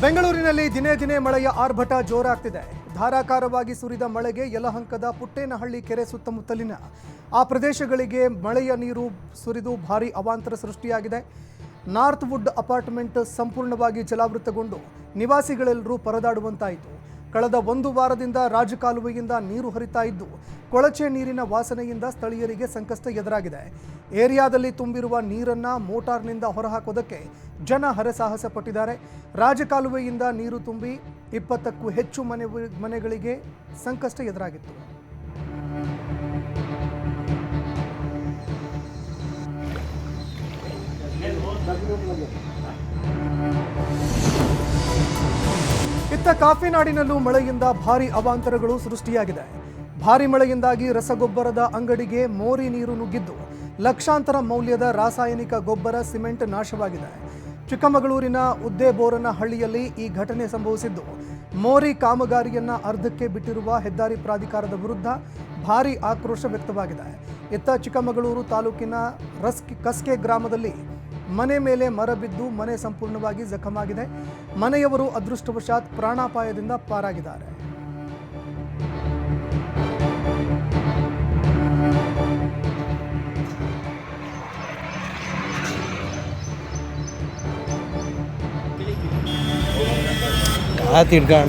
ಬೆಂಗಳೂರಿನಲ್ಲಿ ದಿನೇ ದಿನೇ ಮಳೆಯ ಆರ್ಭಟ ಜೋರಾಗ್ತಿದೆ. ಧಾರಾಕಾರವಾಗಿ ಸುರಿದ ಮಳೆಗೆ ಯಲಹಂಕದ ಪುಟ್ಟೇನಹಳ್ಳಿ ಕೆರೆ ಸುತ್ತಮುತ್ತಲಿನ ಆ ಪ್ರದೇಶಗಳಿಗೆ ಮಳೆಯ ನೀರು ಸುರಿದು ಭಾರೀ ಅವಾಂತರ ಸೃಷ್ಟಿಯಾಗಿದೆ. ನಾರ್ತ್ ವುಡ್ ಅಪಾರ್ಟ್ಮೆಂಟ್ ಸಂಪೂರ್ಣವಾಗಿ ಜಲಾವೃತಗೊಂಡು ನಿವಾಸಿಗಳೆಲ್ಲರೂ ಪರದಾಡುವಂತಾಯಿತು. ಕಳೆದ ಒಂದು ವಾರದಿಂದ ರಾಜಕಾಲುವೆಯಿಂದ ನೀರು ಹರಿತಾ ಇದ್ದು ಕೊಳಚೆ ನೀರಿನ ವಾಸನೆಯಿಂದ ಸ್ಥಳೀಯರಿಗೆ ಸಂಕಷ್ಟ ಎದುರಾಗಿದೆ. ಏರಿಯಾದಲ್ಲಿ ತುಂಬಿರುವ ನೀರನ್ನು ಮೋಟಾರ್ನಿಂದ ಹೊರಹಾಕೋದಕ್ಕೆ ಜನ ಹರಸಾಹಸ ಪಟ್ಟಿದ್ದಾರೆ. ರಾಜಕಾಲುವೆಯಿಂದ ನೀರು ತುಂಬಿ 20ಕ್ಕೂ ಹೆಚ್ಚು ಮನೆಗಳಿಗೆ ಸಂಕಷ್ಟ ಎದುರಾಗಿತ್ತು. ಇತ್ತ ಕಾಫಿನಾಡಿನಲ್ಲೂ ಮಳೆಯಿಂದ ಭಾರೀ ಅವಾಂತರಗಳು ಸೃಷ್ಟಿಯಾಗಿದೆ. ಭಾರೀ ಮಳೆಯಿಂದಾಗಿ ರಸಗೊಬ್ಬರದ ಅಂಗಡಿಗೆ ಮೋರಿ ನೀರು ನುಗ್ಗಿದ್ದು ಲಕ್ಷಾಂತರ ಮೌಲ್ಯದ ರಾಸಾಯನಿಕ ಗೊಬ್ಬರ, ಸಿಮೆಂಟ್ ನಾಶವಾಗಿದೆ. ಚಿಕ್ಕಮಗಳೂರಿನ ಉದ್ದೇಬೋರನಹಳ್ಳಿಯಲ್ಲಿ ಈ ಘಟನೆ ಸಂಭವಿಸಿದ್ದು ಮೋರಿ ಕಾಮಗಾರಿಯನ್ನ ಅರ್ಧಕ್ಕೆ ಬಿಟ್ಟಿರುವ ಹೆದ್ದಾರಿ ಪ್ರಾಧಿಕಾರದ ವಿರುದ್ಧ ಭಾರೀ ಆಕ್ರೋಶ ವ್ಯಕ್ತವಾಗಿದೆ. ಇತ್ತ ಚಿಕ್ಕಮಗಳೂರು ತಾಲೂಕಿನ ಕಸ್ಕೆ ಗ್ರಾಮದಲ್ಲಿ ಮನೆ ಮೇಲೆ ಮರ ಬಿದ್ದು ಮನೆ ಸಂಪೂರ್ಣವಾಗಿ ಜಖಮಾಗಿದೆ. ಮನೆಯವರು ಅದೃಷ್ಟವಶಾತ್ ಪ್ರಾಣಾಪಾಯದಿಂದ ಪಾರಾಗಿದ್ದಾರೆ.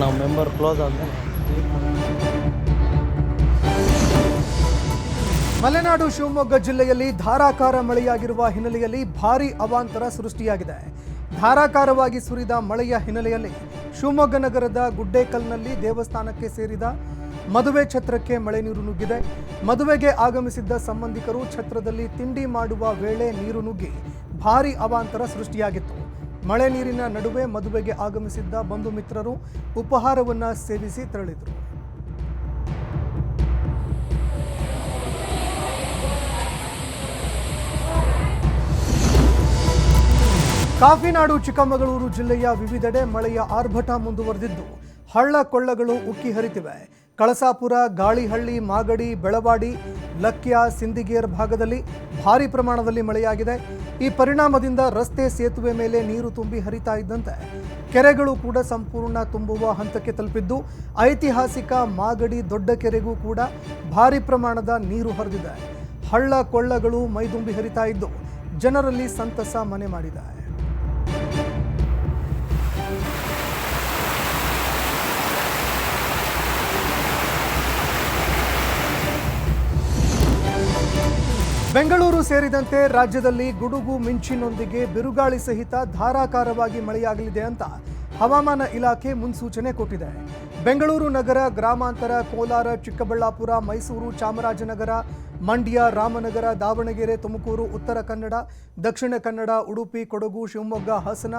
ನಾವು ಮೆಂಬರ್ ಕ್ಲೋಸ್ ಆದ ಮಲೆನಾಡು ಶಿವಮೊಗ್ಗ ಜಿಲ್ಲೆಯಲ್ಲಿ ಧಾರಾಕಾರ ಮಳೆಯಾಗಿರುವ ಹಿನ್ನೆಲೆಯಲ್ಲಿ ಭಾರೀ ಅವಾಂತರ ಸೃಷ್ಟಿಯಾಗಿದೆ. ಧಾರಾಕಾರವಾಗಿ ಸುರಿದ ಮಳೆಯ ಹಿನ್ನೆಲೆಯಲ್ಲಿ ಶಿವಮೊಗ್ಗ ನಗರದ ಗುಡ್ಡೇಕಲ್ನಲ್ಲಿ ದೇವಸ್ಥಾನಕ್ಕೆ ಸೇರಿದ ಮದುವೆ ಛತ್ರಕ್ಕೆ ಮಳೆ ನೀರು ನುಗ್ಗಿದೆ. ಮದುವೆಗೆ ಆಗಮಿಸಿದ್ದ ಸಂಬಂಧಿಕರು ಛತ್ರದಲ್ಲಿ ತಿಂಡಿ ಮಾಡುವ ವೇಳೆ ನೀರು ನುಗ್ಗಿ ಭಾರೀ ಅವಾಂತರ ಸೃಷ್ಟಿಯಾಗಿತ್ತು. ಮಳೆ ನೀರಿನ ನಡುವೆ ಮದುವೆಗೆ ಆಗಮಿಸಿದ್ದ ಬಂಧು ಮಿತ್ರರು ಉಪಹಾರವನ್ನು ಸೇವಿಸಿ ತೆರಳಿದರು. ಕಾಫಿನಾಡು ಚಿಕ್ಕಮಗಳೂರು ಜಿಲ್ಲೆಯ ವಿವಿಧೆಡೆ ಮಳೆಯ ಆರ್ಭಟ ಮುಂದುವರೆದಿದ್ದು ಹಳ್ಳ ಕೊಳ್ಳಗಳು ಉಕ್ಕಿ ಹರಿತಿವೆ. ಕಳಸಾಪುರ, ಗಾಳಿಹಳ್ಳಿ, ಮಾಗಡಿ, ಬೆಳವಾಡಿ, ಲಕ್ಯ, ಸಿಂದಿಗೇರ್ ಭಾಗದಲ್ಲಿ ಭಾರೀ ಪ್ರಮಾಣದಲ್ಲಿ ಮಳೆಯಾಗಿದೆ. ಈ ಪರಿಣಾಮದಿಂದ ರಸ್ತೆ, ಸೇತುವೆ ಮೇಲೆ ನೀರು ತುಂಬಿ ಹರಿತಾ ಇದ್ದಂತೆ ಕೆರೆಗಳು ಕೂಡ ಸಂಪೂರ್ಣ ತುಂಬುವ ಹಂತಕ್ಕೆ ತಲುಪಿದ್ದು ಐತಿಹಾಸಿಕ ಮಾಗಡಿ ದೊಡ್ಡ ಕೆರೆಗೂ ಕೂಡ ಭಾರೀ ಪ್ರಮಾಣದ ನೀರು ಹರಿದಿದೆ. ಹಳ್ಳ ಕೊಳ್ಳಗಳು ಮೈದುಂಬಿ ಹರಿತಾ ಇದ್ದು ಜನರಲ್ಲಿ ಸಂತಸ ಮನೆ ಮಾಡಿದೆ. ಬೆಂಗಳೂರು ಸೇರಿದಂತೆ ರಾಜ್ಯದಲ್ಲಿ ಗುಡುಗು ಮಿಂಚಿನೊಂದಿಗೆ ಬಿರುಗಾಳಿ ಸಹಿತ ಧಾರಾಕಾರವಾಗಿ ಮಳೆಯಾಗಲಿದೆ ಅಂತ ಹವಾಮಾನ ಇಲಾಖೆ ಮುನ್ಸೂಚನೆ ಕೊಟ್ಟಿದೆ. ಬೆಂಗಳೂರು ನಗರ, ಗ್ರಾಮಾಂತರ, ಕೋಲಾರ, ಚಿಕ್ಕಬಳ್ಳಾಪುರ, ಮೈಸೂರು, ಚಾಮರಾಜನಗರ, ಮಂಡ್ಯ, ರಾಮನಗರ, ದಾವಣಗೆರೆ, ತುಮಕೂರು, ಉತ್ತರ ಕನ್ನಡ, ದಕ್ಷಿಣ ಕನ್ನಡ, ಉಡುಪಿ, ಕೊಡಗು, ಶಿವಮೊಗ್ಗ, ಹಾಸನ,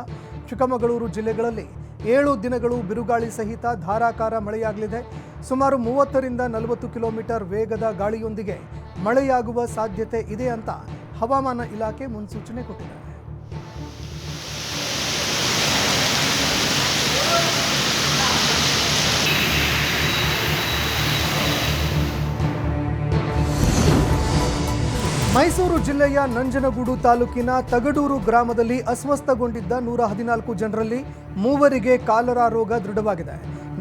ಚಿಕ್ಕಮಗಳೂರು ಜಿಲ್ಲೆಗಳಲ್ಲಿ 7 ದಿನಗಳು ಬಿರುಗಾಳಿ ಸಹಿತ ಧಾರಾಕಾರ ಮಳೆಯಾಗಲಿದೆ. ಸುಮಾರು 30ರಿಂದ 40 ಕಿಲೋಮೀಟರ್ ವೇಗದ ಗಾಳಿಯೊಂದಿಗೆ ಮಳೆಯಾಗುವ ಸಾಧ್ಯತೆ ಇದೆ ಅಂತ ಹವಾಮಾನ ಇಲಾಖೆ ಮುನ್ಸೂಚನೆ ಕೊಟ್ಟಿದೆ. ಮೈಸೂರು ಜಿಲ್ಲೆಯ ನಂಜನಗೂಡು ತಾಲೂಕಿನ ತಗಡೂರು ಗ್ರಾಮದಲ್ಲಿ ಅಸ್ವಸ್ಥಗೊಂಡಿದ್ದ 114 ಜನರಲ್ಲಿ 3 ಕಾಲರಾ ರೋಗ ದೃಢವಾಗಿದೆ.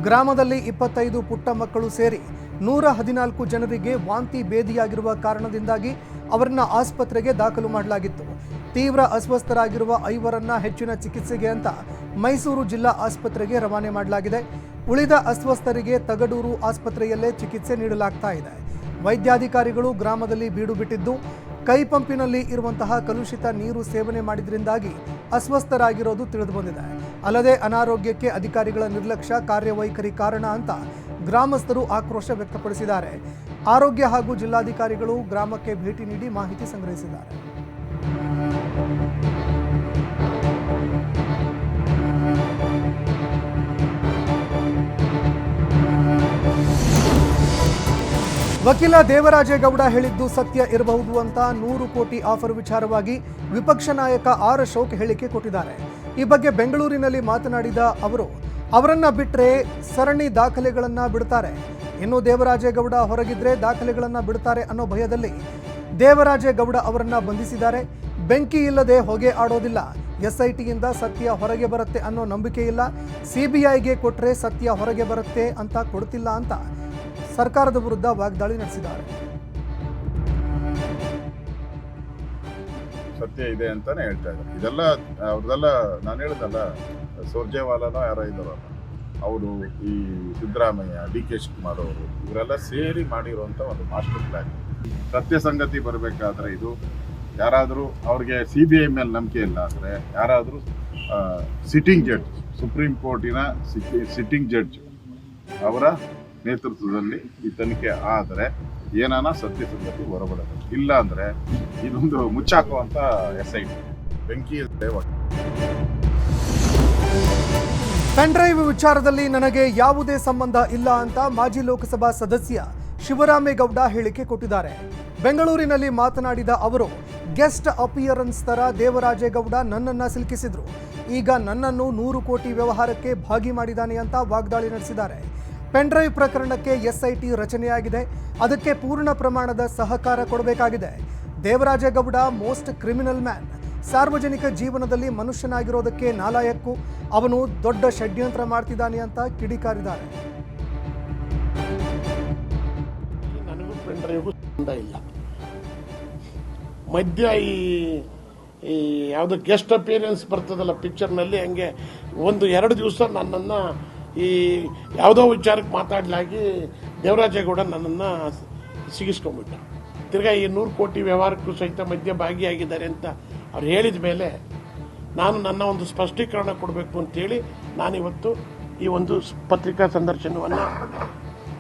ಗ್ರಾಮದಲ್ಲಿ 25 ಪುಟ್ಟ ಮಕ್ಕಳು ಸೇರಿ 114 ಜನರಿಗೆ ವಾಂತಿ ಭೇದಿಯಾಗಿರುವ ಕಾರಣದಿಂದಾಗಿ ಅವರನ್ನ ಆಸ್ಪತ್ರೆಗೆ ದಾಖಲು ಮಾಡಲಾಗಿತ್ತು. ತೀವ್ರ ಅಸ್ವಸ್ಥರಾಗಿರುವ 5ರನ್ನ ಹೆಚ್ಚಿನ ಚಿಕಿತ್ಸೆಗೆ ಅಂತ ಮೈಸೂರು ಜಿಲ್ಲಾ ಆಸ್ಪತ್ರೆಗೆ ರವಾನೆ ಮಾಡಲಾಗಿದೆ. ಉಳಿದ ಅಸ್ವಸ್ಥರಿಗೆ ತಗಡೂರು ಆಸ್ಪತ್ರೆಯಲ್ಲೇ ಚಿಕಿತ್ಸೆ ನೀಡಲಾಗ್ತಾ ಇದೆ. ವೈದ್ಯಾಧಿಕಾರಿಗಳು ಗ್ರಾಮದಲ್ಲಿ ಬೀಡು ಬಿಟ್ಟಿದ್ದು ಕೈಪಂಪಿನಲ್ಲಿ ಇರುವಂತಹ ಕಲುಷಿತ ನೀರು ಸೇವನೆ ಮಾಡಿದ್ರಿಂದಾಗಿ ಅಸ್ವಸ್ಥರಾಗಿರೋದು ತಿಳಿದುಬಂದಿದೆ. ಅಲ್ಲದೆ ಅನಾರೋಗ್ಯಕ್ಕೆ ಅಧಿಕಾರಿಗಳ ನಿರ್ಲಕ್ಷ್ಯ, ಕಾರ್ಯವೈಖರಿ ಕಾರಣ ಅಂತ ಗ್ರಾಮಸ್ಥರು ಆಕ್ರೋಶ ವ್ಯಕ್ತಪಡಿಸಿದ್ದಾರೆ. ಆರೋಗ್ಯ ಹಾಗೂ ಜಿಲ್ಲಾಧಿಕಾರಿಗಳು ಗ್ರಾಮಕ್ಕೆ ಭೇಟಿ ನೀಡಿ ಮಾಹಿತಿ ಸಂಗ್ರಹಿಸಿದ್ದಾರೆ. ವಕೀಲ ದೇವರಾಜೇಗೌಡ ಹೇಳಿದ್ದು ಸತ್ಯ ಇರಬಹುದು ಅಂತ 100 ಕೋಟಿ ಆಫರ್ ವಿಚಾರವಾಗಿ ವಿಪಕ್ಷ ನಾಯಕ ಆರ್ ಅಶೋಕ್ ಹೇಳಿಕೆ ಕೊಟ್ಟಿದ್ದಾರೆ. ಈ ಬಗ್ಗೆ ಬೆಂಗಳೂರಿನಲ್ಲಿ ಮಾತನಾಡಿದ ಅವರು, ಅವರನ್ನ ಬಿಟ್ಟರೆ ಸರಣಿ ದಾಖಲೆಗಳನ್ನ ಬಿಡ್ತಾರೆ, ಇನ್ನು ದೇವರಾಜೇಗೌಡ ಹೊರಗಿದ್ರೆ ದಾಖಲೆಗಳನ್ನ ಬಿಡ್ತಾರೆ ಅನ್ನೋ ಭಯದಲ್ಲಿ ದೇವರಾಜೇಗೌಡ ಅವರನ್ನ ಬಂಧಿಸಿದ್ದಾರೆ. ಬೆಂಕಿ ಇಲ್ಲದೆ ಹೊಗೆ ಆಡೋದಿಲ್ಲ, SITಯಿಂದ ಸತ್ಯ ಹೊರಗೆ ಬರುತ್ತೆ ಅನ್ನೋ ನಂಬಿಕೆ ಇಲ್ಲ. CBIಗೆ ಕೊಟ್ಟರೆ ಸತ್ಯ ಹೊರಗೆ ಬರುತ್ತೆ ಅಂತ ಕೊಡ್ತಿಲ್ಲ ಅಂತ ಸರ್ಕಾರದ ವಿರುದ್ಧ ವಾಗ್ದಾಳಿ ನಡೆಸಿದ್ದಾರೆ. ಸತ್ಯ ಇದೆ ಅಂತಾನೆ ಹೇಳ್ತಾ ಇದ್ದಾರೆ. ಇದೆಲ್ಲ ಅವ್ರದೆಲ್ಲ ನಾನು ಹೇಳಿದಲ್ಲ, ಸುರ್ಜೇವಾಲಾನೋ ಯಾರೋ ಇದ್ದಾರಲ್ಲ ಅವರು, ಈ ಸಿದ್ದರಾಮಯ್ಯ, DK ಶಿವಕುಮಾರ್ ಅವರು, ಇವರೆಲ್ಲ ಸೇರಿ ಮಾಡಿರುವಂಥ ಒಂದು ಮಾಸ್ಟರ್ ಪ್ಲ್ಯಾನ್. ಸತ್ಯ ಸಂಗತಿ ಬರಬೇಕಾದ್ರೆ ಇದು ಯಾರಾದರೂ ಅವ್ರಿಗೆ CBI ಮೇಲೆ ನಂಬಿಕೆ ಇಲ್ಲ ಅಂದರೆ ಯಾರಾದರೂ ಸಿಟ್ಟಿಂಗ್ ಜಡ್ಜ್, ಸುಪ್ರೀಂ ಕೋರ್ಟಿನ ಸಿಟ್ಟಿಂಗ್ ಜಡ್ಜ್ ಅವರ ನೇತೃತ್ವದಲ್ಲಿ ಈ ತನಿಖೆ ಆದರೆ ಏನಾನ ಸತ್ಯ ಸಂಗತಿ ಹೊರಬರೋದು. ಇಲ್ಲ ಅಂದರೆ ಇದೊಂದು ಮುಚ್ಚಾಕುವಂಥ SIT ಬೆಂಕಿ. ಪೆನ್ ಡ್ರೈವ್ ವಿಚಾರದಲ್ಲಿ ನನಗೆ ಯಾವುದೇ ಸಂಬಂಧ ಇಲ್ಲ ಅಂತ ಮಾಜಿ ಲೋಕಸಭಾ ಸದಸ್ಯ ಶಿವರಾಮೇಗೌಡ ಹೇಳಿಕೆ ಕೊಟ್ಟಿದ್ದಾರೆ. ಬೆಂಗಳೂರಿನಲ್ಲಿ ಮಾತನಾಡಿದ ಅವರು, ಗೆಸ್ಟ್ ಅಪಿಯರೆನ್ಸ್ ತರ ದೇವರಾಜೇಗೌಡ ನನ್ನನ್ನು ಸಿಲುಕಿಸಿದ್ರು, ಈಗ ನನ್ನನ್ನು 100 ಕೋಟಿ ವ್ಯವಹಾರಕ್ಕೆ ಭಾಗಿ ಮಾಡಿದ್ದಾನೆ ಅಂತ ವಾಗ್ದಾಳಿ ನಡೆಸಿದ್ದಾರೆ. ಪೆನ್ ಡ್ರೈವ್ ಪ್ರಕರಣಕ್ಕೆ SIT ರಚನೆಯಾಗಿದೆ, ಅದಕ್ಕೆ ಪೂರ್ಣ ಪ್ರಮಾಣದ ಸಹಕಾರ ಕೊಡಬೇಕಾಗಿದೆ. ದೇವರಾಜೇಗೌಡ ಮೋಸ್ಟ್ ಕ್ರಿಮಿನಲ್ ಮ್ಯಾನ್, ಸಾರ್ವಜನಿಕ ಜೀವನದಲ್ಲಿ ಮನುಷ್ಯನಾಗಿರೋದಕ್ಕೆ ನಾಲಾಯಕ್ಕು, ಅವನು ದೊಡ್ಡ ಷಡ್ಯಂತ್ರ ಮಾಡ್ತಿದ್ದಾನೆ ಅಂತ ಕಿಡಿಕಾರಿದ್ದಾರೆ. ನನಗೂ ಪೆನ್ ಡ್ರೈವ್ಗೂ ಸಂಬಂಧ ಇಲ್ಲ. ಮಧ್ಯ ಈ ಯಾವುದೋ ಗೆಸ್ಟ್ ಅಪಿಯರೆನ್ಸ್ ಬರ್ತದಲ್ಲ ಪಿಕ್ಚರ್ನಲ್ಲಿ, ಹಂಗೆ 1-2 ದಿವಸ ನನ್ನನ್ನು ಈ ಯಾವುದೋ ವಿಚಾರಕ್ಕೆ ಮಾತಾಡಲಾಗಿ ದೇವರಾಜೇಗೌಡ ನನ್ನನ್ನು ಸಿಗಿಸ್ಕೊಂಡ್ಬಿಟ್ಟ. ತಿರ್ಗಾ ಈ 100 ಕೋಟಿ ವ್ಯವಹಾರಕ್ಕೂ ಸಹಿತ ಮಧ್ಯ ಭಾಗಿಯಾಗಿದ್ದಾರೆ ಅಂತ ಅವ್ರು ಹೇಳಿದ ಮೇಲೆ ನಾನು ನನ್ನ ಒಂದು ಸ್ಪಷ್ಟೀಕರಣ ಕೊಡಬೇಕು ಅಂತೇಳಿ ನಾನಿವತ್ತು ಈ ಒಂದು ಪತ್ರಿಕಾ ಸಂದರ್ಶನವನ್ನು,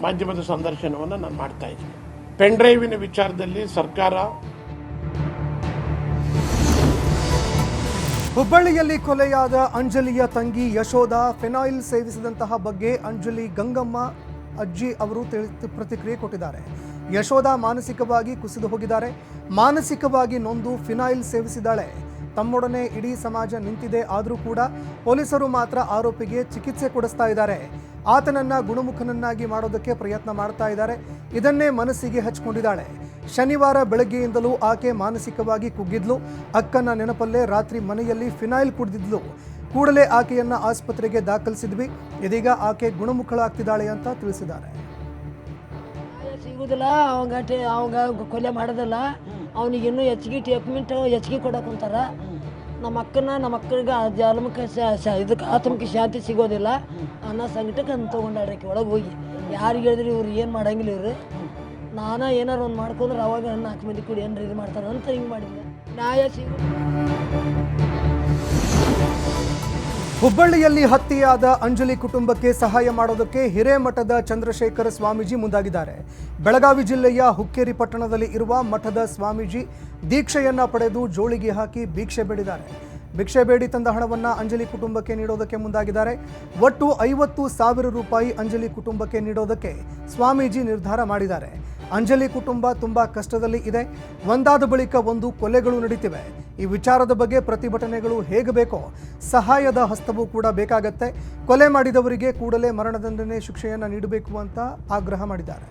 ಮಾಧ್ಯಮದ ಸಂದರ್ಶನವನ್ನು ನಾನು ಮಾಡ್ತಾ ಇದ್ದೀನಿ. ಪೆನ್ ಡ್ರೈವಿನ ವಿಚಾರದಲ್ಲಿ ಸರ್ಕಾರ ಹುಬ್ಬಳ್ಳಿಯಲ್ಲಿ ಕೊಲೆಯಾದ ಅಂಜಲಿಯ ತಂಗಿ ಯಶೋಧ ಫೆನಾಯಿಲ್ ಸೇವಿಸಿದಂತಹ ಬಗ್ಗೆ ಅಂಜಲಿ ಗಂಗಮ್ಮ ಅಜ್ಜಿ ಅವರು ಪ್ರತಿಕ್ರಿಯೆ ಕೊಟ್ಟಿದ್ದಾರೆ. ಯಶೋಧ ಮಾನಸಿಕವಾಗಿ ಕುಸಿದು ಹೋಗಿದ್ದಾರೆ, ಮಾನಸಿಕವಾಗಿ ನೊಂದು ಫಿನಾಯಿಲ್ ಸೇವಿಸಿದ್ದಾಳೆ. ತಮ್ಮೊಡನೆ ಇಡೀ ಸಮಾಜ ನಿಂತಿದೆ, ಆದರೂ ಕೂಡ ಪೊಲೀಸರು ಮಾತ್ರ ಆರೋಪಿಗೆ ಚಿಕಿತ್ಸೆ ಕೊಡಿಸ್ತಾ ಇದ್ದಾರೆ. ಆತನನ್ನ ಗುಣಮುಖನನ್ನಾಗಿ ಮಾಡೋದಕ್ಕೆ ಪ್ರಯತ್ನ ಮಾಡ್ತಾ ಇದ್ದಾರೆ. ಇದನ್ನೇ ಮನಸ್ಸಿಗೆ ಹಚ್ಕೊಂಡಿದ್ದಾಳೆ. ಶನಿವಾರ ಬೆಳಗ್ಗೆಯಿಂದಲೂ ಆಕೆ ಮಾನಸಿಕವಾಗಿ ಕುಗ್ಗಿದ್ಲು. ಅಕ್ಕನ ನೆನಪಲ್ಲೇ ರಾತ್ರಿ ಮನೆಯಲ್ಲಿ ಫಿನಾಯಿಲ್ ಕುಡಿದಿದ್ಲು. ಕೂಡಲೇ ಆಕೆಯನ್ನ ಆಸ್ಪತ್ರೆಗೆ ದಾಖಲಿಸಿದ್ವಿ. ಇದೀಗ ಆಕೆ ಗುಣಮುಖಳಾಗ್ತಿದ್ದಾಳೆ ಅಂತ ತಿಳಿಸಿದ್ದಾರೆ. ಸಿಗುದಿಲ್ಲ, ಅವಂಗ ಕೊಲೆ ಮಾಡೋದಲ್ಲ, ಅವನಿಗೆ ಇನ್ನೂ ಹೆಚ್ಚಿಗೆ ಕೊಡಕ್ಕೆ ಕುಂತಾರ. ನಮ್ಮ ಅಕ್ಕನಿಗೆ ಜನ್ಮಕ್ಕೆ ಇದಕ್ಕೆ ಆತ್ಮಕ್ಕೆ ಶಾಂತಿ ಸಿಗೋದಿಲ್ಲ ಅನ್ನೋ ಸಂಕಟಕ್ಕೆ ಅಂತ ತೊಗೊಂಡಾಡ್ರಿ ಒಳಗೆ ಹೋಗಿ. ಯಾರಿಗೆ ಹೇಳಿದ್ರಿ ಇವ್ರು ಏನು ಮಾಡಂಗಿಲ್ಲ, ಇವ್ರು ನಾನಾ ಏನಾರು ಒಂದು ಮಾಡ್ಕೊಂಡ್ರೆ ಅವಾಗ 4 ಮಂದಿ ಕೂಡಿ ಏನಾರು ಇದು ಮಾಡ್ತಾರೆ ಅಂತ ಹಿಂಗೆ ಮಾಡಿದ್ದೆ. ನ್ಯಾಯ ಹುಬ್ಬಳ್ಳಿಯಲ್ಲಿ ಹತ್ಯೆಯಾದ ಅಂಜಲಿ ಕುಟುಂಬಕ್ಕೆ ಸಹಾಯ ಮಾಡೋದಕ್ಕೆ ಹಿರೇಮಠದ ಚಂದ್ರಶೇಖರ ಸ್ವಾಮೀಜಿ ಮುಂದಾಗಿದ್ದಾರೆ. ಬೆಳಗಾವಿ ಜಿಲ್ಲೆಯ ಹುಕ್ಕೇರಿ ಪಟ್ಟಣದಲ್ಲಿ ಇರುವ ಮಠದ ಸ್ವಾಮೀಜಿ ದೀಕ್ಷೆಯನ್ನ ಪಡೆದು ಜೋಳಿಗೆ ಹಾಕಿ ಭಿಕ್ಷೆ ಬೇಡಿದ್ದಾರೆ. ಭಿಕ್ಷೆ ಬೇಡಿ ತಂದ ಹಣವನ್ನು ಅಂಜಲಿ ಕುಟುಂಬಕ್ಕೆ ನೀಡೋದಕ್ಕೆ ಮುಂದಾಗಿದ್ದಾರೆ. ಒಟ್ಟು 50,000 ರೂಪಾಯಿ ಅಂಜಲಿ ಕುಟುಂಬಕ್ಕೆ ನೀಡೋದಕ್ಕೆ ಸ್ವಾಮೀಜಿ ನಿರ್ಧಾರ ಮಾಡಿದ್ದಾರೆ. ಅಂಜಲಿ ಕುಟುಂಬ ತುಂಬಾ ಕಷ್ಟದಲ್ಲಿ ಇದೆ. ಒಂದಾದ ಬಳಿಕ ಒಂದು ಕೊಲೆಗಳು ನಡೀತಿವೆ. ಈ ವಿಚಾರದ ಬಗ್ಗೆ ಪ್ರತಿಭಟನೆಗಳು ಹೇಗೆ ಬೇಕೋ ಸಹಾಯದ ಹಸ್ತವೂ ಕೂಡ ಬೇಕಾಗತ್ತೆ. ಕೊಲೆ ಮಾಡಿದವರಿಗೆ ಕೂಡಲೇ ಮರಣದಂಡನೆ ಶಿಕ್ಷೆಯನ್ನು ನೀಡಬೇಕು ಅಂತ ಆಗ್ರಹ ಮಾಡಿದ್ದಾರೆ.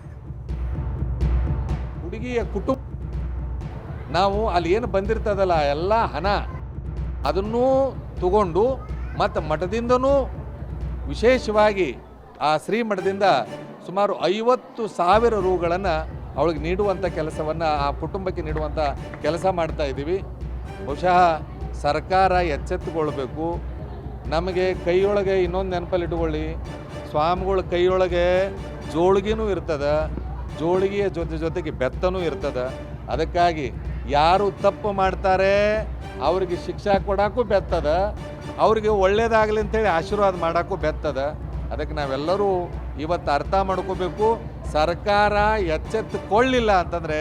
ಹುಡುಗಿಯ ಕುಟುಂಬ ನಾವು ಅಲ್ಲಿ ಏನು ಬಂದಿರ್ತದಲ್ಲ ಎಲ್ಲ ಹಣ ಅದನ್ನೂ ತಗೊಂಡು ಮತ್ತು ಮಠದಿಂದನೂ ವಿಶೇಷವಾಗಿ ಆ ಶ್ರೀಮಠದಿಂದ ಸುಮಾರು 50,000 ರೂಗಳನ್ನು ಅವಳಿಗೆ ನೀಡುವಂಥ ಕೆಲಸವನ್ನು ಆ ಕುಟುಂಬಕ್ಕೆ ನೀಡುವಂಥ ಕೆಲಸ ಮಾಡ್ತಾ ಇದ್ದೀವಿ. ಬಹುಶಃ ಸರ್ಕಾರ ಎಚ್ಚೆತ್ತುಕೊಳ್ಬೇಕು. ನಮಗೆ ಕೈಯೊಳಗೆ ಇನ್ನೊಂದು ನೆನಪಲ್ಲಿಟ್ಟುಕೊಳ್ಳಿ, ಸ್ವಾಮಿಗಳ ಕೈಯೊಳಗೆ ಜೋಳಿಗೆನೂ ಇರ್ತದೆ, ಜೋಳಿಗೆಯ ಜೊತೆಗೆ ಬೆತ್ತನೂ ಇರ್ತದೆ. ಅದಕ್ಕಾಗಿ ಯಾರು ತಪ್ಪು ಮಾಡ್ತಾರೆ ಅವ್ರಿಗೆ ಶಿಕ್ಷೆ ಕೊಡೋಕ್ಕೂ ಬೆತ್ತದ, ಅವ್ರಿಗೆ ಒಳ್ಳೇದಾಗಲಿ ಅಂತೇಳಿ ಆಶೀರ್ವಾದ ಮಾಡೋಕ್ಕೂ ಬೆತ್ತದ. ಅದಕ್ಕೆ ನಾವೆಲ್ಲರೂ ಇವತ್ತು ಅರ್ಥ ಮಾಡ್ಕೋಬೇಕು. ಸರ್ಕಾರ ಎಚ್ಚೆತ್ತುಕೊಳ್ಳಿಲ್ಲ ಅಂತಂದರೆ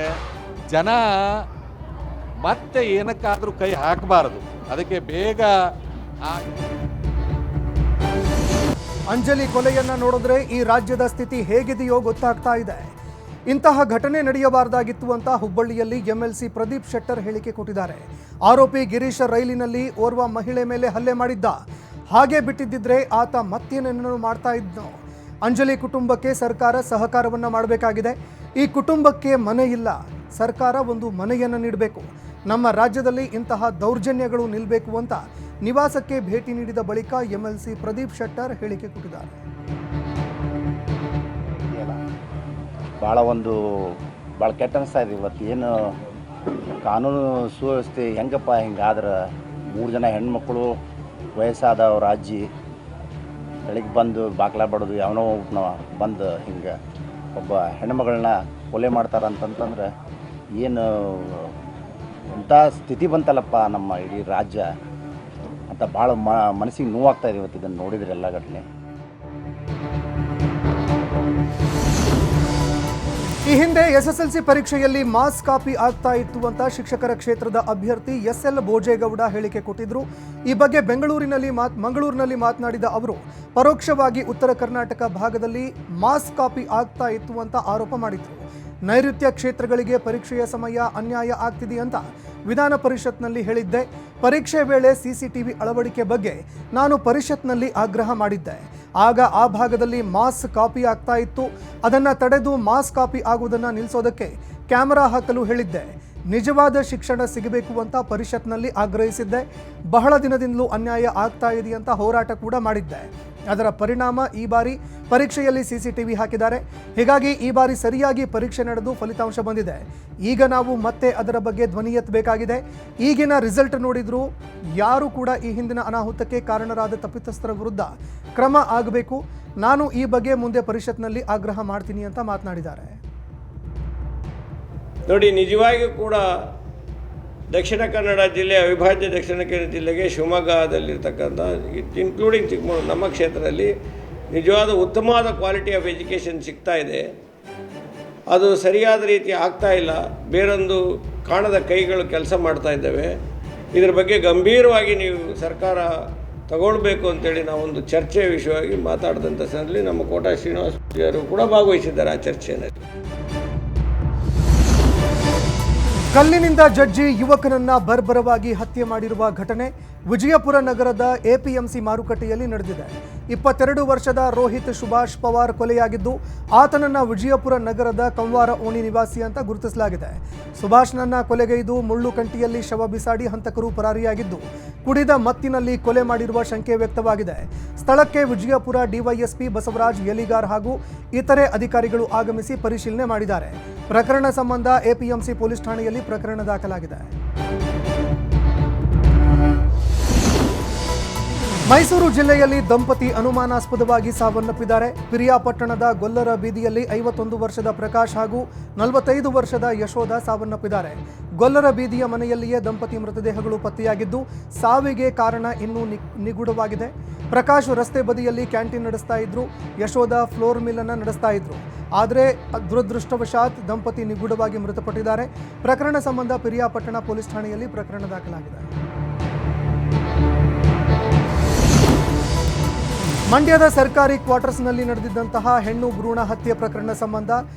ಜನ ಮತ್ತೆ ಏನಕ್ಕಾದರೂ ಕೈ ಹಾಕಬಾರದು. ಅದಕ್ಕೆ ಬೇಗ ಅಂಜಲಿ ಕೊಲೆಯನ್ನ ನೋಡಿದ್ರೆ ಈ ರಾಜ್ಯದ ಸ್ಥಿತಿ ಹೇಗಿದೆಯೋ ಗೊತ್ತಾಗ್ತಾ ಇದೆ. ಇಂತಹ ಘಟನೆ ನಡೆಯಬಾರದಾಗಿತ್ತು ಅಂತ ಹುಬ್ಬಳ್ಳಿಯಲ್ಲಿ MLC ಪ್ರದೀಪ್ ಶೆಟ್ಟರ್ ಹೇಳಿಕೆ ಕೊಟ್ಟಿದ್ದಾರೆ. ಆರೋಪಿ ಗಿರೀಶ ರೈಲಿನಲ್ಲಿ ಓರ್ವ ಮಹಿಳೆ ಮೇಲೆ ಹಲ್ಲೆ ಮಾಡಿದ್ದ. ಹಾಗೆ ಬಿಟ್ಟಿದ್ದಿದ್ರೆ ಆತ ಮತ್ತೇನೇನೋ ಮಾಡ್ತಾ ಇದ್ನೋ. ಅಂಜಲಿ ಕುಟುಂಬಕ್ಕೆ ಸರ್ಕಾರ ಸಹಕಾರವನ್ನು ಮಾಡಬೇಕಾಗಿದೆ. ಈ ಕುಟುಂಬಕ್ಕೆ ಮನೆ ಇಲ್ಲ, ಸರ್ಕಾರ ಒಂದು ಮನೆಯನ್ನು ನೀಡಬೇಕು. ನಮ್ಮ ರಾಜ್ಯದಲ್ಲಿ ಇಂತಹ ದೌರ್ಜನ್ಯಗಳು ನಿಲ್ಲಬೇಕು ಅಂತ ನಿವಾಸಕ್ಕೆ ಭೇಟಿ ನೀಡಿದ ಬಳಿಕ ಎಂಎಲ್ಸಿ ಪ್ರದೀಪ್ ಶೆಟ್ಟರ್ ಹೇಳಿಕೆ ಕೊಟ್ಟಿದ್ದಾರೆ. ಭಾಳ ಕೆಟ್ಟ ಅನಿಸ್ತಾ ಇದೆ. ಇವತ್ತು ಏನು ಕಾನೂನು ಸುವ್ಯವಸ್ಥೆ ಹೆಂಗಪ್ಪ ಹಿಂಗಾದ್ರೆ 3 ಜನ ಹೆಣ್ಮಕ್ಳು ವಯಸ್ಸಾದವ್ರ ಅಜ್ಜಿ ಬೆಳಿಗ್ಗೆ ಬಂದು ಬಾಗ್ಲ ಬಡೋದು ಯಾವನೋ ಬಂದು ಹಿಂಗೆ ಒಬ್ಬ ಹೆಣ್ಮಗಳನ್ನ ಕೊಲೆ ಮಾಡ್ತಾರಂತಂತಂದ್ರೆ ಏನು ಇಂಥ ಸ್ಥಿತಿ ಬಂತಲ್ಲಪ್ಪ ನಮ್ಮ ಇಡೀ ರಾಜ್ಯ ಅಂತ ಭಾಳ ಮನಸ್ಸಿಗೆ ನೋವಾಗ್ತಾಯಿದೆ ಇವತ್ತು ಇದನ್ನು ನೋಡಿದರೆ ಎಲ್ಲ ಘಟನೆ. ಈ ಹಿಂದೆ ಎಸ್ಎಸ್ಎಲ್ಸಿ ಪರೀಕ್ಷೆಯಲ್ಲಿ ಮಾಸ್ ಕಾಪಿ ಆಗ್ತಾ ಇತ್ತು ಅಂತ ಶಿಕ್ಷಕರ ಕ್ಷೇತ್ರದ ಅಭ್ಯರ್ಥಿ ಎಸ್ಎಲ್ ಭೋಜೇಗೌಡ ಹೇಳಿಕೆ ಕೊಟ್ಟಿದ್ರು. ಈ ಬಗ್ಗೆ ಮಂಗಳೂರಿನಲ್ಲಿ ಮಾತನಾಡಿದ ಅವರು ಪರೋಕ್ಷವಾಗಿ ಉತ್ತರ ಕರ್ನಾಟಕ ಭಾಗದಲ್ಲಿ ಮಾಸ್ ಕಾಪಿ ಆಗ್ತಾ ಇತ್ತು ಅಂತ ಆರೋಪ ಮಾಡಿದ್ರು. ನೈಋತ್ಯ ಕ್ಷೇತ್ರಗಳಿಗೆ ಪರೀಕ್ಷೆಯ ಸಮಯ ಅನ್ಯಾಯ ಆಗ್ತಿದೆ ಅಂತ ವಿಧಾನ ಪರಿಷತ್ನಲ್ಲಿ ಹೇಳಿದ್ದೆ. ಪರೀಕ್ಷೆ ವೇಳೆ ಸಿಸಿಟಿವಿ ಅಳವಡಿಕೆ ಬಗ್ಗೆ ನಾನು ಪರಿಷತ್ನಲ್ಲಿ ಆಗ್ರಹ ಮಾಡಿದ್ದೆ. ಆಗ ಆ ಭಾಗದಲ್ಲಿ ಮಾಸ್ ಕಾಪಿ ಆಗ್ತಾ ಇತ್ತು. ಅದನ್ನು ತಡೆದು ಮಾಸ್ ಕಾಪಿ ಆಗುವುದನ್ನು ನಿಲ್ಲಿಸೋದಕ್ಕೆ ಕ್ಯಾಮೆರಾ ಹಾಕಲು ಹೇಳಿದ್ದೆ. ನಿಜವಾದ ಶಿಕ್ಷಣ ಸಿಗಬೇಕು ಅಂತ ಪರಿಷತ್ನಲ್ಲಿ ಆಗ್ರಹಿಸಿದ್ದೆ. ಬಹಳ ದಿನದಿಂದಲೂ ಅನ್ಯಾಯ ಆಗ್ತಾ ಇದೆ ಅಂತ ಹೋರಾಟ ಕೂಡ ಮಾಡಿದ್ದೆ. ಅದರ ಪರಿಣಾಮ ಈ ಬಾರಿ ಪರೀಕ್ಷೆಯಲ್ಲಿ ಸಿಸಿಟಿವಿ ಹಾಕಿದ್ದಾರೆ. ಹೀಗಾಗಿ ಈ ಬಾರಿ ಸರಿಯಾಗಿ ಪರೀಕ್ಷೆ ನಡೆದು ಫಲಿತಾಂಶ ಬಂದಿದೆ. ಈಗ ನಾವು ಮತ್ತೆ ಅದರ ಬಗ್ಗೆ ಧ್ವನಿ ಎತ್ತಬೇಕಾಗಿದೆ. ಈಗಿನ ರಿಸಲ್ಟ್ ನೋಡಿದ್ರು ಯಾರು ಕೂಡ ಈ ಹಿಂದಿನ ಅನಾಹುತಕ್ಕೆ ಕಾರಣರಾದ ತಪ್ಪಿತಸ್ಥರ ವಿರುದ್ಧ ಕ್ರಮ ಆಗಬೇಕು. ನಾನು ಈ ಬಗ್ಗೆ ಮುಂದೆ ಪರಿಷತ್ನಲ್ಲಿ ಆಗ್ರಹ ಮಾಡ್ತೀನಿ ಅಂತ ಮಾತನಾಡಿದ್ದಾರೆ. ನೋಡಿ, ನಿಜವಾಗಿಯೂ ಕೂಡ ದಕ್ಷಿಣ ಕನ್ನಡ ಜಿಲ್ಲೆ, ಅವಿಭಾಜ್ಯ ದಕ್ಷಿಣ ಕನ್ನಡ ಜಿಲ್ಲೆಗೆ ಶಿವಮೊಗ್ಗದಲ್ಲಿರ್ತಕ್ಕಂಥ ಇನ್ಕ್ಲೂಡಿಂಗ್ ಚಿಕ್ಕಮಗಳೂರು ನಮ್ಮ ಕ್ಷೇತ್ರದಲ್ಲಿ ನಿಜವಾದ ಉತ್ತಮವಾದ ಕ್ವಾಲಿಟಿ ಆಫ್ ಎಜುಕೇಷನ್ ಸಿಗ್ತಾ ಇದೆ. ಅದು ಸರಿಯಾದ ರೀತಿ ಆಗ್ತಾ ಇಲ್ಲ. ಬೇರೊಂದು ಕಾಣದ ಕೈಗಳು ಕೆಲಸ ಮಾಡ್ತಾ ಇದ್ದಾವೆ. ಇದರ ಬಗ್ಗೆ ಗಂಭೀರವಾಗಿ ನೀವು ಸರ್ಕಾರ ತಗೊಳ್ಬೇಕು ಅಂತೇಳಿ ನಾವೊಂದು ಚರ್ಚೆ ವಿಷಯವಾಗಿ ಮಾತಾಡಿದಂಥ ಸಂದರ್ಭದಲ್ಲಿ ನಮ್ಮ ಕೋಟಾ ಶ್ರೀನಿವಾಸ ಅವರು ಕೂಡ ಭಾಗವಹಿಸಿದ್ದಾರೆ ಆ ಚರ್ಚೆಯಲ್ಲಿ. ಕಲ್ಲಿನಿಂದ ಜಜ್ಜಿ ಯುವಕನನ್ನ ಬರ್ಬರವಾಗಿ ಹತ್ಯೆ ಮಾಡಿರುವ ಘಟನೆ ವಿಜಯಪುರ ನಗರದ ಎಪಿಎಂಸಿ ಮಾರುಕಟ್ಟೆಯಲ್ಲಿ ನಡೆದಿದೆ. 22 ವರ್ಷದ ರೋಹಿತ್ ಸುಭಾಷ್ ಪವಾರ್ ಕೊಲೆಯಾಗಿದ್ದು ಆತನನ್ನ ವಿಜಯಪುರ ನಗರದ ಕಂವಾರ ಓಣಿ ನಿವಾಸಿ ಅಂತ ಗುರುತಿಸಲಾಗಿದೆ. ಸುಭಾಷ್ನನ್ನ ಕೊಲೆಗೈದು ಮುಳ್ಳು ಕಂಟಿಯಲ್ಲಿ ಶವ ಬಿಸಾಡಿ ಹಂತಕರು ಪರಾರಿಯಾಗಿದ್ದು ಕುಡಿದ ಮತ್ತಿನಲ್ಲಿ ಕೊಲೆ ಮಾಡಿರುವ ಶಂಕೆ ವ್ಯಕ್ತವಾಗಿದೆ. ಸ್ಥಳಕ್ಕೆ ವಿಜಯಪುರ ಡಿವೈಎಸ್ಪಿ ಬಸವರಾಜ್ ಯಲಿಗಾರ್ ಹಾಗೂ ಇತರೆ ಅಧಿಕಾರಿಗಳು ಆಗಮಿಸಿ ಪರಿಶೀಲನೆ ಮಾಡಿದ್ದಾರೆ. ಪ್ರಕರಣ ಸಂಬಂಧ ಎಪಿಎಂಸಿ ಪೊಲೀಸ್ ಠಾಣೆಯಲ್ಲಿ ಪ್ರಕರಣ ದಾಖಲಾಗಿದೆ. ಮೈಸೂರು ಜಿಲ್ಲೆಯಲ್ಲಿ ದಂಪತಿ ಅನುಮಾನಾಸ್ಪದವಾಗಿ ಸಾವನ್ನಪ್ಪಿದ್ದಾರೆ. ಪಿರಿಯಾಪಟ್ಟಣದ ಗೊಲ್ಲರ ಬೀದಿಯಲ್ಲಿ 51 ವರ್ಷದ ಪ್ರಕಾಶ್ ಹಾಗೂ 45 ವರ್ಷದ ಯಶೋಧ ಸಾವನ್ನಪ್ಪಿದ್ದಾರೆ. ಗೊಲ್ಲರ ಬೀದಿಯ ಮನೆಯಲ್ಲಿಯೇ ದಂಪತಿ ಮೃತದೇಹಗಳು ಪತ್ತೆಯಾಗಿದ್ದು ಸಾವಿಗೆ ಕಾರಣ ಇನ್ನೂ ನಿಗೂಢವಾಗಿದೆ. ಪ್ರಕಾಶ್ ರಸ್ತೆ ಬದಿಯಲ್ಲಿ ಕ್ಯಾಂಟೀನ್ ನಡೆಸ್ತಾ ಇದ್ರು, ಯಶೋಧ ಫ್ಲೋರ್ ಮಿಲ್ ಅನ್ನು ನಡೆಸ್ತಾ ಇದ್ರು. ಆದರೆ ದುರದೃಷ್ಟವಶಾತ್ ದಂಪತಿ ನಿಗೂಢವಾಗಿ ಮೃತಪಟ್ಟಿದ್ದಾರೆ. ಪ್ರಕರಣ ಸಂಬಂಧ ಪಿರಿಯಾಪಟ್ಟಣ ಪೊಲೀಸ್ ಠಾಣೆಯಲ್ಲಿ ಪ್ರಕರಣ ದಾಖಲಾಗಿದೆ. ಮಂಡ್ಯದ ಸರ್ಕಾರಿ ಕ್ವಾರ್ಟರ್ಸ್ನಲ್ಲಿ ನಡೆದಿದ್ದಂತಹ ಹೆಣ್ಣು ಭ್ರೂಣ ಹತ್ಯೆ ಪ್ರಕರಣ ಸಂಬಂಧ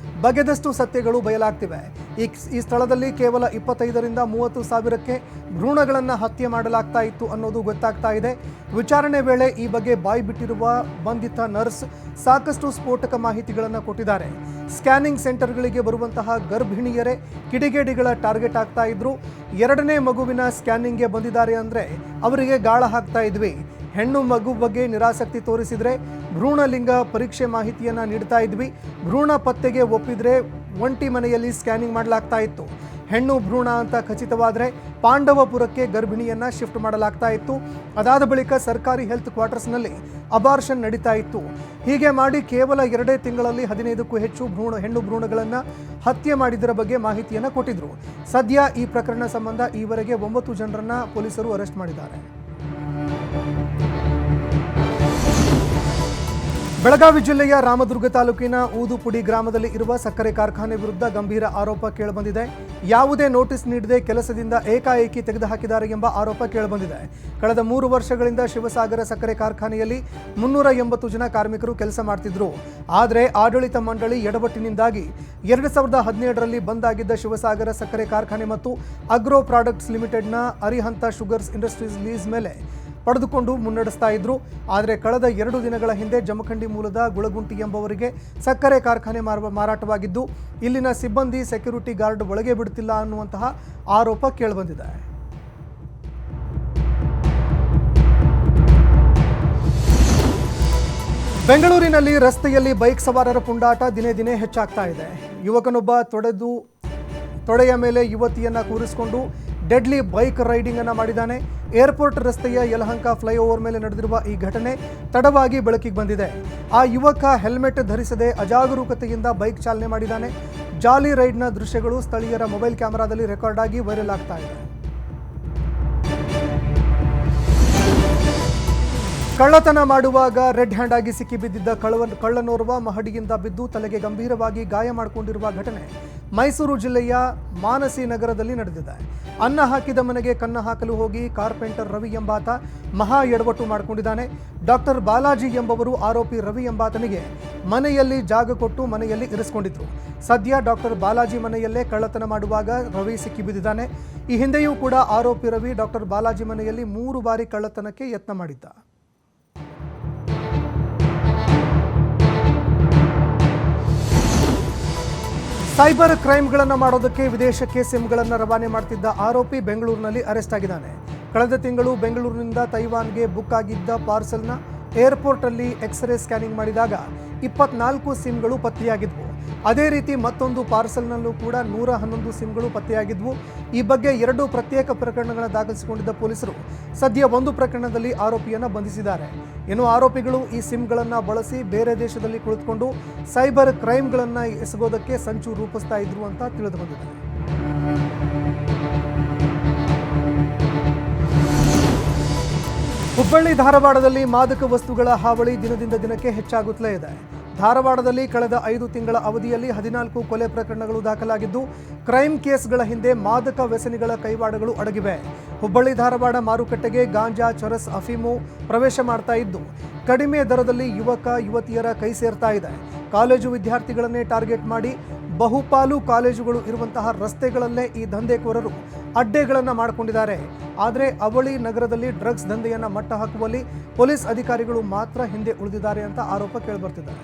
ಬಗೆದಷ್ಟು ಸತ್ಯಗಳು ಬಯಲಾಗ್ತಿವೆ. ಈ ಸ್ಥಳದಲ್ಲಿ ಕೇವಲ 25ರಿಂದ 30 ಸಾವಿರಕ್ಕೆ ಭ್ರೂಣಗಳನ್ನು ಹತ್ಯೆ ಮಾಡಲಾಗ್ತಾ ಇತ್ತು ಅನ್ನೋದು ಗೊತ್ತಾಗ್ತಾ ಇದೆ. ವಿಚಾರಣೆ ವೇಳೆ ಈ ಬಗ್ಗೆ ಬಾಯಿ ಬಿಟ್ಟಿರುವ ಬಂಧಿತ ನರ್ಸ್ ಸಾಕಷ್ಟು ಸ್ಫೋಟಕ ಮಾಹಿತಿಗಳನ್ನು ಕೊಟ್ಟಿದ್ದಾರೆ. ಸ್ಕ್ಯಾನಿಂಗ್ ಸೆಂಟರ್ಗಳಿಗೆ ಬರುವಂತಹ ಗರ್ಭಿಣಿಯರೇ ಕಿಡಿಗೇಡಿಗಳ ಟಾರ್ಗೆಟ್ ಆಗ್ತಾ ಇದ್ರು. 2ನೇ ಮಗುವಿನ ಸ್ಕ್ಯಾನಿಂಗ್ಗೆ ಬಂದಿದ್ದಾರೆ ಅಂದರೆ ಅವರಿಗೆ ಗಾಳ ಹಾಕ್ತಾ ಇದ್ವಿ. ಹೆಣ್ಣು ಮಗು ಬಗ್ಗೆ ನಿರಾಸಕ್ತಿ ತೋರಿಸಿದರೆ ಭ್ರೂಣಲಿಂಗ ಪರೀಕ್ಷೆ ಮಾಹಿತಿಯನ್ನು ನೀಡ್ತಾ ಇದ್ವಿ. ಭ್ರೂಣ ಪತ್ತೆಗೆ ಒಪ್ಪಿದ್ರೆ ಒಂಟಿ ಮನೆಯಲ್ಲಿ ಸ್ಕ್ಯಾನಿಂಗ್ ಮಾಡಲಾಗ್ತಾ ಇತ್ತು. ಹೆಣ್ಣು ಭ್ರೂಣ ಅಂತ ಖಚಿತವಾದರೆ ಪಾಂಡವಪುರಕ್ಕೆ ಗರ್ಭಿಣಿಯನ್ನು ಶಿಫ್ಟ್ ಮಾಡಲಾಗ್ತಾ ಇತ್ತು. ಅದಾದ ಬಳಿಕ ಸರ್ಕಾರಿ ಹೆಲ್ತ್ ಕ್ವಾರ್ಟರ್ಸ್ನಲ್ಲಿ ಅಬಾರ್ಷನ್ ನಡೀತಾ ಇತ್ತು. ಹೀಗೆ ಮಾಡಿ ಕೇವಲ 2 ತಿಂಗಳಲ್ಲಿ 15ಕ್ಕೂ ಹೆಚ್ಚು ಹೆಣ್ಣು ಭ್ರೂಣಗಳನ್ನು ಹತ್ಯೆ ಮಾಡಿದರ ಬಗ್ಗೆ ಮಾಹಿತಿಯನ್ನು ಕೊಟ್ಟಿದ್ರು. ಸದ್ಯ ಈ ಪ್ರಕರಣ ಸಂಬಂಧ ಈವರೆಗೆ 9 ಜನರನ್ನು ಪೊಲೀಸರು ಅರೆಸ್ಟ್ ಮಾಡಿದ್ದಾರೆ. ಬೆಳಗಾವಿ ಜಿಲ್ಲೆಯ ರಾಮದುರ್ಗ ತಾಲೂಕಿನ ಊದುಪುಡಿ ಗ್ರಾಮದಲ್ಲಿ ಇರುವ ಸಕ್ಕರೆ ಕಾರ್ಖಾನೆ ವಿರುದ್ಧ ಗಂಭೀರ ಆರೋಪ ಕೇಳಿಬಂದಿದೆ. ಯಾವುದೇ ನೋಟಿಸ್ ನೀಡದೆ ಕೆಲಸದಿಂದ ಏಕಾಏಕಿ ತೆಗೆದುಹಾಕಿದ್ದಾರೆ ಎಂಬ ಆರೋಪ ಕೇಳಿಬಂದಿದೆ. ಕಳೆದ 3 ವರ್ಷಗಳಿಂದ ಶಿವಸಾಗರ ಸಕ್ಕರೆ ಕಾರ್ಖಾನೆಯಲ್ಲಿ 380 ಜನ ಕಾರ್ಮಿಕರು ಕೆಲಸ ಮಾಡ್ತಿದ್ರು. ಆದರೆ ಆಡಳಿತ ಮಂಡಳಿ ಎಡವಟ್ಟಿನಿಂದಾಗಿ 2017ರಲ್ಲಿ ಬಂದ್ ಆಗಿದ್ದ ಶಿವಸಾಗರ ಸಕ್ಕರೆ ಕಾರ್ಖಾನೆ ಮತ್ತು ಅಗ್ರೋ ಪ್ರಾಡಕ್ಟ್ಸ್ ಲಿಮಿಟೆಡ್ನ ಅರಿಹಂತ ಶುಗರ್ಸ್ ಇಂಡಸ್ಟ್ರೀಸ್ ಲೀಸ್ ಮೇಲೆ ಪಡೆದುಕೊಂಡು ಮುನ್ನಡೆಸ್ತಾ ಇದ್ರು. ಆದರೆ ಕಳೆದ 2 ದಿನಗಳ ಹಿಂದೆ ಜಮಖಂಡಿ ಮೂಲದ ಗುಳಗುಂಟಿ ಎಂಬವರಿಗೆ ಸಕ್ಕರೆ ಕಾರ್ಖಾನೆ ಮಾರಾಟವಾಗಿದ್ದು ಇಲ್ಲಿನ ಸಿಬ್ಬಂದಿ ಸೆಕ್ಯೂರಿಟಿ ಗಾರ್ಡ್ ಒಳಗೆ ಬಿಡುತ್ತಿಲ್ಲ ಅನ್ನುವಂತಹ ಆರೋಪ ಕೇಳಿಬಂದಿದೆ. ಬೆಂಗಳೂರಿನಲ್ಲಿ ರಸ್ತೆಯಲ್ಲಿ ಬೈಕ್ ಸವಾರರ ಪುಂಡಾಟ ದಿನೇ ದಿನೇ ಹೆಚ್ಚಾಗ್ತಾ ಇದೆ. ಯುವಕನೊಬ್ಬ ತೊಡೆಯ ಮೇಲೆ ಯುವತಿಯನ್ನ ಕೂರಿಸಿಕೊಂಡು ಡೆಡ್ಲಿ ಬೈಕ್ ರೈಡಿಂಗ್ ಅನ್ನ ಮಾಡಿದ್ದಾನೆ. ಏರ್ಪೋರ್ಟ್ ರಸ್ತೆಯ ಯಲಹಂಕ ಫ್ಲೈಓವರ್ ಮೇಲೆ ನಡೆದಿರುವ ಈ ಘಟನೆ ತಡವಾಗಿ ಬೆಳಕಿಗೆ ಬಂದಿದೆ. ಆ ಯುವಕ ಹೆಲ್ಮೆಟ್ ಧರಿಸದೆ ಅಜಾಗರೂಕತೆಯಿಂದ ಬೈಕ್ ಚಾಲನೆ ಮಾಡಿದ್ದಾನೆ. ಜಾಲಿ ರೈಡ್ನ ದೃಶ್ಯಗಳು ಸ್ಥಳೀಯರ ಮೊಬೈಲ್ ಕ್ಯಾಮೆರಾದಲ್ಲಿ ರೆಕಾರ್ಡ್ ಆಗಿ ವೈರಲ್ ಆಗ್ತಾ ಇದೆ. ಕಳ್ಳತನ ಮಾಡುವಾಗ ರೆಡ್ ಹ್ಯಾಂಡ್ ಆಗಿ ಸಿಕ್ಕಿಬಿದ್ದಿದ್ದ ಕಳ್ಳನೋರ್ವ ಮಹಡಿಯಿಂದ ಬಿದ್ದು ತಲೆಗೆ ಗಂಭೀರವಾಗಿ ಗಾಯ ಮಾಡಿಕೊಂಡಿರುವ ಘಟನೆ ಮೈಸೂರು ಜಿಲ್ಲೆಯ ಮಾನಸಿ ನಗರದಲ್ಲಿ ನಡೆದಿದೆ. ಅನ್ನ ಹಾಕಿದ ಮನೆಗೆ ಕನ್ನ ಹಾಕಲು ಹೋಗಿ ಕಾರ್ಪೆಂಟರ್ ರವಿ ಎಂಬಾತ ಮಹಾ ಎಡವಟ್ಟು ಮಾಡಿಕೊಂಡಿದ್ದಾನೆ. ಡಾಕ್ಟರ್ ಬಾಲಾಜಿ ಎಂಬವರು ಆರೋಪಿ ರವಿ ಎಂಬಾತನಿಗೆ ಮನೆಯಲ್ಲಿ ಜಾಗ ಕೊಟ್ಟು ಮನೆಯಲ್ಲಿ ಇರಿಸಿಕೊಂಡಿದ್ರು. ಸದ್ಯ ಡಾಕ್ಟರ್ ಬಾಲಾಜಿ ಮನೆಯಲ್ಲೇ ಕಳ್ಳತನ ಮಾಡುವಾಗ ರವಿ ಸಿಕ್ಕಿಬಿದ್ದಿದ್ದಾನೆ. ಈ ಹಿಂದೆಯೂ ಕೂಡ ಆರೋಪಿ ರವಿ ಡಾಕ್ಟರ್ ಬಾಲಾಜಿ ಮನೆಯಲ್ಲಿ 3 ಬಾರಿ ಕಳ್ಳತನಕ್ಕೆ ಯತ್ನ ಮಾಡಿದ್ದ. ಸೈಬರ್ ಕ್ರೈಮ್ಗಳನ್ನು ಮಾಡೋದಕ್ಕೆ ವಿದೇಶಕ್ಕೆ ಸಿಮ್ಗಳನ್ನು ರವಾನೆ ಮಾಡ್ತಿದ್ದ ಆರೋಪಿ ಬೆಂಗಳೂರಿನಲ್ಲಿ ಅರೆಸ್ಟ್ ಆಗಿದ್ದಾನೆ. ಕಳೆದ ತಿಂಗಳು ಬೆಂಗಳೂರಿನಿಂದ ತೈವಾನ್ಗೆ ಬುಕ್ ಆಗಿದ್ದ ಪಾರ್ಸಲ್ನ ಏರ್ಪೋರ್ಟಲ್ಲಿ ಎಕ್ಸ್ರೇ ಸ್ಕ್ಯಾನಿಂಗ್ ಮಾಡಿದಾಗ 24 ಸಿಮ್ಗಳು ಪತ್ತೆಯಾಗಿದ್ವು. ಅದೇ ರೀತಿ ಮತ್ತೊಂದು ಪಾರ್ಸಲ್ನಲ್ಲೂ ಕೂಡ 111 ಸಿಮ್ಗಳು ಪತ್ತೆಯಾಗಿದ್ವು. ಈ ಬಗ್ಗೆ 2 ಪ್ರತ್ಯೇಕ ಪ್ರಕರಣಗಳನ್ನು ದಾಖಲಿಸಿಕೊಂಡಿದ್ದ ಪೊಲೀಸರು ಸದ್ಯ ಒಂದು ಪ್ರಕರಣದಲ್ಲಿ ಆರೋಪಿಯನ್ನು ಬಂಧಿಸಿದ್ದಾರೆ. ಇನ್ನು ಆರೋಪಿಗಳು ಈ ಸಿಮ್ಗಳನ್ನು ಬಳಸಿ ಬೇರೆ ದೇಶದಲ್ಲಿ ಕುಳಿತುಕೊಂಡು ಸೈಬರ್ ಕ್ರೈಮ್ಗಳನ್ನು ಎಸಗೋದಕ್ಕೆ ಸಂಚು ರೂಪಿಸ್ತಾ ಇದ್ರು ಅಂತ ತಿಳಿದು ಬಂದಿದೆ. ಹುಬ್ಬಳ್ಳಿ ಧಾರವಾಡದಲ್ಲಿ ಮಾದಕ ವಸ್ತುಗಳ ಹಾವಳಿ ದಿನದಿಂದ ದಿನಕ್ಕೆ ಹೆಚ್ಚಾಗುತ್ತಲೇ ಇದೆ. ಧಾರವಾಡದಲ್ಲಿ ಕಳೆದ 5 ತಿಂಗಳ ಅವಧಿಯಲ್ಲಿ 14 ಕೊಲೆ ಪ್ರಕರಣಗಳು ದಾಖಲಾಗಿದ್ದು, ಕ್ರೈಮ್ ಕೇಸ್ಗಳ ಹಿಂದೆ ಮಾದಕ ವ್ಯಸನಿಗಳ ಕೈವಾಡಗಳು ಅಡಗಿವೆ. ಹುಬ್ಬಳ್ಳಿ ಧಾರವಾಡ ಮಾರುಕಟ್ಟೆಗೆ ಗಾಂಜಾ, ಚರಸ್, ಅಫೀಮು ಪ್ರವೇಶ ಮಾಡ್ತಾ ಇದ್ದು, ಕಡಿಮೆ ದರದಲ್ಲಿ ಯುವಕ ಯುವತಿಯರ ಕೈ ಸೇರ್ತಾ ಇದೆ. ಕಾಲೇಜು ವಿದ್ಯಾರ್ಥಿಗಳನ್ನೇ ಟಾರ್ಗೆಟ್ ಮಾಡಿ ಬಹುಪಾಲು ಕಾಲೇಜುಗಳು ಇರುವಂತಹ ರಸ್ತೆಗಳಲ್ಲೇ ಈ ದಂಧೆಕೋರರು ಅಡ್ಡೆಗಳನ್ನು ಮಾಡಿಕೊಂಡಿದ್ದಾರೆ. ಆದರೆ ಅವಳಿ ನಗರದಲ್ಲಿ ಡ್ರಗ್ಸ್ ದಂಧೆಯನ್ನು ಮಟ್ಟ ಹಾಕುವಲ್ಲಿ ಪೊಲೀಸ್ ಅಧಿಕಾರಿಗಳು ಮಾತ್ರ ಹಿಂದೆ ಉಳಿದಿದ್ದಾರೆ ಅಂತ ಆರೋಪ ಕೇಳಿಬರ್ತಿದ್ದಾರೆ.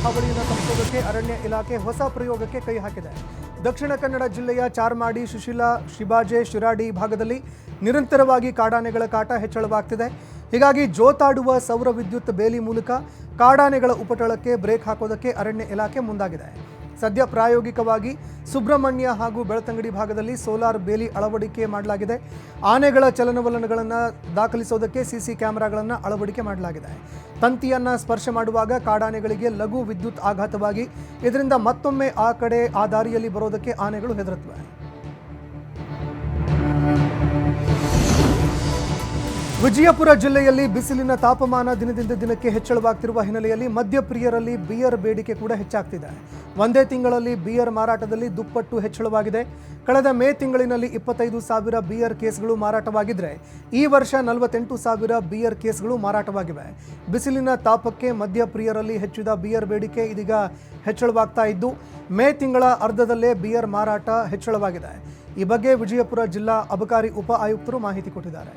ಹಾವಳಿಯನ್ನು ತಪ್ಪಿಸೋದಕ್ಕೆ ಅರಣ್ಯ ಇಲಾಖೆ ಹೊಸ ಪ್ರಯೋಗಕ್ಕೆ ಕೈ ಹಾಕಿದೆ. ದಕ್ಷಿಣ ಕನ್ನಡ ಜಿಲ್ಲೆಯ ಚಾರ್ಮಾಡಿ, ಸುಶೀಲಾ, ಶಿಬಾಜೆ, ಶಿರಾಡಿ ಭಾಗದಲ್ಲಿ ನಿರಂತರವಾಗಿ ಕಾಡಾನೆಗಳ ಕಾಟ ಹೆಚ್ಚಳವಾಗ್ತಿದೆ. ಹೀಗಾಗಿ ಜೋತಾಡುವ ಸೌರ ವಿದ್ಯುತ್ ಬೇಲಿ ಮೂಲಕ ಕಾಡಾನೆಗಳ ಉಪಟಳಕ್ಕೆ ಬ್ರೇಕ್ ಹಾಕೋದಕ್ಕೆ ಅರಣ್ಯ ಇಲಾಖೆ ಮುಂದಾಗಿದೆ. ಸದ್ಯ ಪ್ರಾಯೋಗಿಕವಾಗಿ ಸುಬ್ರಹ್ಮಣ್ಯ ಹಾಗೂ ಬೆಳ್ತಂಗಡಿ ಭಾಗದಲ್ಲಿ ಸೋಲಾರ್ ಬೇಲಿ ಅಳವಡಿಕೆ ಮಾಡಲಾಗಿದೆ. ಆನೆಗಳ ಚಲನವಲನಗಳನ್ನು ದಾಖಲಿಸೋದಕ್ಕೆ ಸಿಸಿ ಕ್ಯಾಮೆರಾಗಳನ್ನು ಅಳವಡಿಕೆ ಮಾಡಲಾಗಿದೆ. ತಂತಿಯನ್ನು ಸ್ಪರ್ಶ ಮಾಡುವಾಗ ಕಾಡಾನೆಗಳಿಗೆ ಲಘು ವಿದ್ಯುತ್ ಆಘಾತವಾಗಿ ಇದರಿಂದ ಮತ್ತೊಮ್ಮೆ ಆ ದಾರಿಯಲ್ಲಿ ಬರೋದಕ್ಕೆ ಆನೆಗಳು ಹೆದರುತ್ತವೆ. ವಿಜಯಪುರ ಜಿಲ್ಲೆಯಲ್ಲಿ ಬಿಸಿಲಿನ ತಾಪಮಾನ ದಿನದಿಂದ ದಿನಕ್ಕೆ ಹೆಚ್ಚಳವಾಗ್ತಿರುವ ಹಿನ್ನೆಲೆಯಲ್ಲಿ ಮದ್ಯಪ್ರಿಯರಲ್ಲಿ ಬಿಯರ್ ಬೇಡಿಕೆ ಕೂಡ ಹೆಚ್ಚಾಗ್ತಿದೆ. ಒಂದೇ ತಿಂಗಳಲ್ಲಿ ಬಿಯರ್ ಮಾರಾಟದಲ್ಲಿ ದುಪ್ಪಟ್ಟು ಹೆಚ್ಚಳವಾಗಿದೆ. ಕಳೆದ ಮೇ ತಿಂಗಳಿನಲ್ಲಿ 25,000 ಬಿಯರ್ ಕೇಸ್ಗಳು ಮಾರಾಟವಾಗಿದ್ದರೆ ಈ ವರ್ಷ 48,000 ಬಿಯರ್ ಕೇಸ್ಗಳು ಮಾರಾಟವಾಗಿವೆ. ಬಿಸಿಲಿನ ತಾಪಕ್ಕೆ ಮದ್ಯಪ್ರಿಯರಲ್ಲಿ ಹೆಚ್ಚಿದ ಬಿಯರ್ ಬೇಡಿಕೆ ಇದೀಗ ಹೆಚ್ಚಳವಾಗ್ತಾ ಇದ್ದು, ಮೇ ತಿಂಗಳ ಅರ್ಧದಲ್ಲೇ ಬಿಯರ್ ಮಾರಾಟ ಹೆಚ್ಚಳವಾಗಿದೆ. ಈ ಬಗ್ಗೆ ವಿಜಯಪುರ ಜಿಲ್ಲಾ ಅಬಕಾರಿ ಉಪ ಆಯುಕ್ತರು ಮಾಹಿತಿ ಕೊಟ್ಟಿದ್ದಾರೆ.